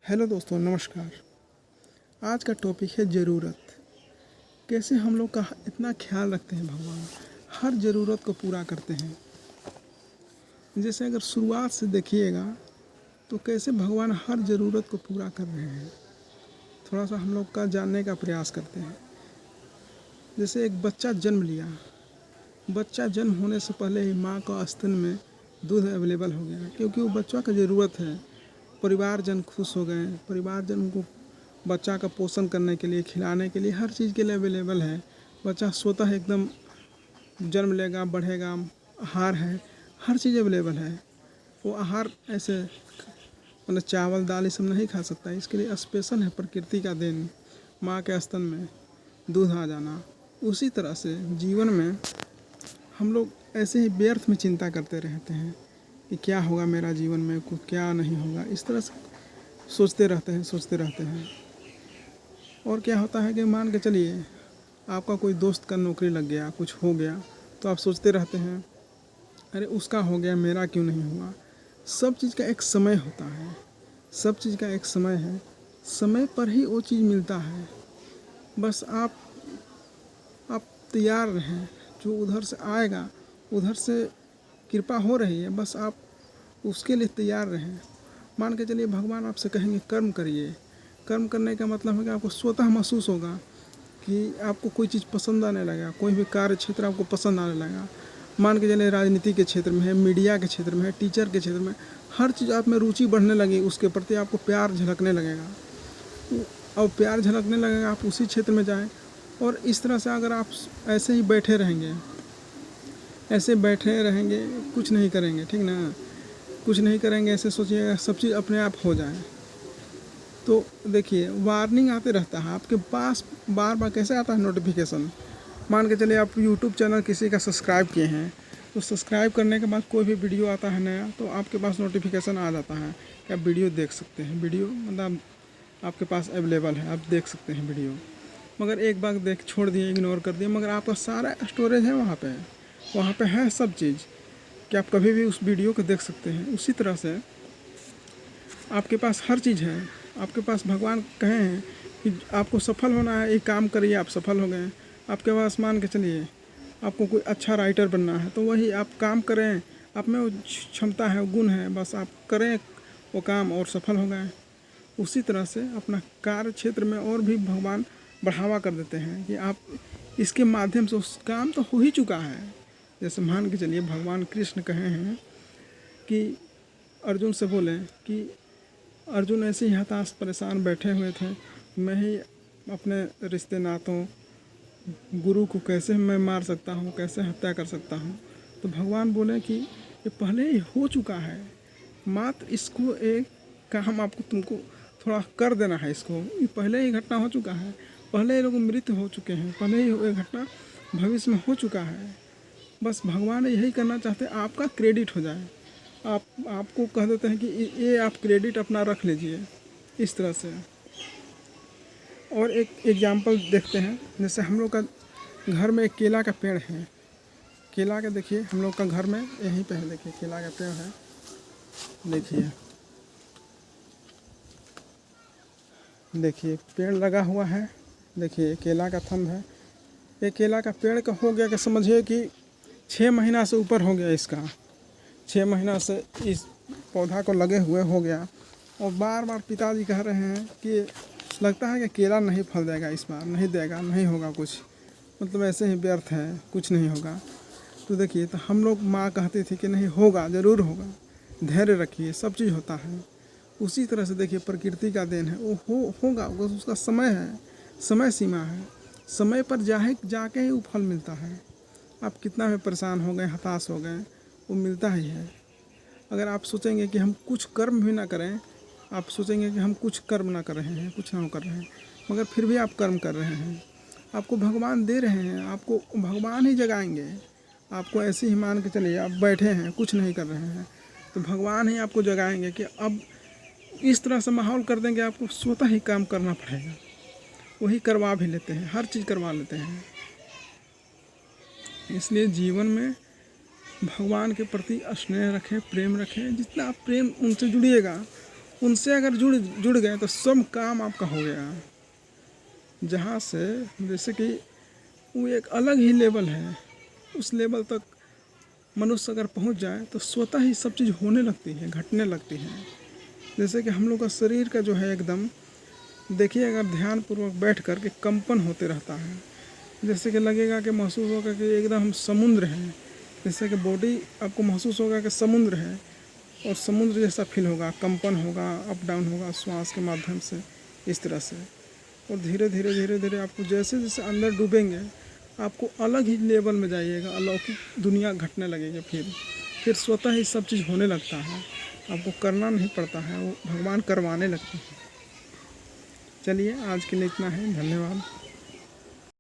Hello दोस्तों, नमस्कार। आज का टॉपिक है ज़रूरत। कैसे हम लोग का इतना ख्याल रखते हैं भगवान, हर ज़रूरत को पूरा करते हैं। जैसे अगर शुरुआत से देखिएगा तो कैसे भगवान हर ज़रूरत को पूरा कर रहे हैं, थोड़ा सा हम लोग का जानने का प्रयास करते हैं। जैसे एक बच्चा जन्म लिया, बच्चा जन्म होने से पहले ही माँ का स्तन में दूध अवेलेबल हो गया, क्योंकि वो बच्चा का ज़रूरत है। परिवारजन खुश हो गए, परिवारजन को बच्चा का पोषण करने के लिए, खिलाने के लिए, हर चीज़ के लिए अवेलेबल है। बच्चा स्वतः एकदम जन्म लेगा, बढ़ेगा, आहार है, हर चीज़ अवेलेबल है। वो आहार ऐसे मतलब चावल दाल ये सब नहीं खा सकता, इसके लिए स्पेशल है प्रकृति का देन, माँ के स्तन में दूध आ जाना। उसी तरह से जीवन में हम लोग ऐसे ही व्यर्थ में चिंता करते रहते हैं कि क्या होगा मेरा जीवन में, को क्या नहीं होगा, इस तरह से सोचते रहते हैं। और क्या होता है कि मान के चलिए आपका कोई दोस्त का नौकरी लग गया, कुछ हो गया, तो आप सोचते रहते हैं अरे उसका हो गया, मेरा क्यों नहीं हुआ। सब चीज़ का एक समय होता है, सब चीज़ का एक समय है, समय पर ही वो चीज़ मिलता है। बस आप तैयार रहें, जो उधर से आएगा, उधर से कृपा हो रही है, बस आप उसके लिए तैयार रहें। मान के चलिए भगवान आपसे कहेंगे कर्म करिए। कर्म करने का मतलब है कि आपको स्वतः महसूस होगा कि आपको कोई चीज़ पसंद आने लगा, कोई भी कार्य क्षेत्र आपको पसंद आने लगा। मान के चलिए राजनीति के क्षेत्र में है, मीडिया के क्षेत्र में है, टीचर के क्षेत्र में, हर चीज़ आप में रुचि बढ़ने लगी, उसके प्रति आपको प्यार झलकने लगेगा। और प्यार झलकने लगेगा, आप उसी क्षेत्र में जाएँ। और इस तरह से अगर आप ऐसे ही बैठे रहेंगे, कुछ नहीं करेंगे, ठीक ना, कुछ नहीं करेंगे, ऐसे सोचिएगा सब चीज़ अपने आप हो जाए, तो देखिए वार्निंग आते रहता है आपके पास बार बार। कैसे आता है नोटिफिकेशन, मान के चलिए आप यूट्यूब चैनल किसी का सब्सक्राइब किए हैं, तो सब्सक्राइब करने के बाद कोई भी वीडियो आता है नया, तो आपके पास नोटिफिकेशन आ जाता है कि आप वीडियो देख सकते हैं। वीडियो मतलब आपके पास अवेलेबल है, आप देख सकते हैं वीडियो। मगर एक बार देख छोड़ दिए, इग्नोर कर दिए, मगर आपका सारा स्टोरेज है वहाँ पे है सब चीज़ कि आप कभी भी उस वीडियो को देख सकते हैं। उसी तरह से आपके पास हर चीज़ है, आपके पास भगवान कहे हैं कि आपको सफल होना है, एक काम करिए, आप सफल हो गए। आपके पास मान के चलिए आपको कोई अच्छा राइटर बनना है, तो वही आप काम करें, आप में वो क्षमता है, वो गुण है, बस आप करें वो काम और सफल हो गए। उसी तरह से अपना कार्य क्षेत्र में और भी भगवान बढ़ावा कर देते हैं कि आप इसके माध्यम से उस काम तो हो ही चुका है। जैसे मान के चलिए भगवान कृष्ण कहे हैं कि अर्जुन से बोले कि अर्जुन ऐसे ही हताश परेशान बैठे हुए थे, मैं ही अपने रिश्ते नातों गुरु को कैसे मैं मार सकता हूँ, कैसे हत्या कर सकता हूँ। तो भगवान बोले कि ये पहले ही हो चुका है, मात्र इसको एक काम आपको तुमको थोड़ा कर देना है, इसको ये पहले ही घटना हो चुका है, पहले ही लोग मृत हो चुके हैं, पहले ही ये घटना भविष्य में हो चुका है। बस भगवान यही करना चाहते हैं, आपका क्रेडिट हो जाए, आपको कह देते हैं कि ये आप क्रेडिट अपना रख लीजिए, इस तरह से। और एक एग्जांपल देखते हैं, जैसे हम लोग का घर में एक केला का पेड़ है, केला का देखिए हम लोग का घर में यहीं पे है, देखिए केला का पेड़ है, देखिए पेड़ लगा हुआ है, देखिए केला का थंब है। ये केला का पेड़ का हो गया कि समझिए कि 6 महीना से ऊपर हो गया इसका, 6 महीना से इस पौधा को लगे हुए हो गया। और बार बार पिताजी कह रहे हैं कि लगता है कि केला नहीं फल देगा, इस बार नहीं देगा, नहीं होगा कुछ, मतलब ऐसे ही व्यर्थ है, कुछ नहीं होगा। तो देखिए, तो हम लोग माँ कहती थी कि नहीं होगा, ज़रूर होगा, धैर्य रखिए, सब चीज़ होता है। उसी तरह से देखिए प्रकृति का देन है, वो होगा, बस उसका समय है, समय सीमा है, समय पर जाके ही वो फल मिलता है। आप कितना भी परेशान हो गए, हताश हो गए, वो मिलता ही है। अगर आप सोचेंगे कि हम कुछ कर्म भी ना करें, आप सोचेंगे कि हम कुछ कर्म ना कर रहे हैं, कुछ ना कर रहे हैं, मगर फिर भी आप कर्म कर रहे हैं, आपको भगवान दे रहे हैं, आपको भगवान ही जगाएंगे। आपको ऐसे ही मान के चलिए आप बैठे हैं, कुछ नहीं कर रहे हैं, तो भगवान ही आपको जगाएंगे कि अब इस तरह से माहौल कर देंगे, आपको स्वतः ही काम करना पड़ेगा। वही करवा भी लेते हैं, हर चीज़ करवा लेते हैं। इसलिए जीवन में भगवान के प्रति स्नेह रखें, प्रेम रखें। जितना आप प्रेम उनसे जुड़िएगा, उनसे अगर जुड़ गए तो सब काम आपका हो गया। जहाँ से जैसे कि वो एक अलग ही लेवल है, उस लेवल तक मनुष्य अगर पहुँच जाए तो स्वतः ही सब चीज़ होने लगती है, घटने लगती है। जैसे कि हम लोग का शरीर का जो है एकदम देखिए, अगर ध्यानपूर्वक बैठ कर के कंपन होते रहता है, जैसे कि लगेगा कि महसूस होगा कि एकदम हम समुद्र हैं। जैसे कि बॉडी आपको महसूस होगा कि समुद्र है और समुद्र जैसा फील होगा, कंपन होगा, अप डाउन होगा श्वास के माध्यम से, इस तरह से। और धीरे धीरे धीरे धीरे आपको जैसे जैसे अंदर डूबेंगे आपको अलग ही लेवल में जाइएगा, अलौकिक दुनिया घटने लगेगी। फिर स्वतः ही सब चीज़ होने लगता है, आपको करना नहीं पड़ता है, वो भगवान करवाने लगते हैं। चलिए आज के लिए इतना है, धन्यवाद।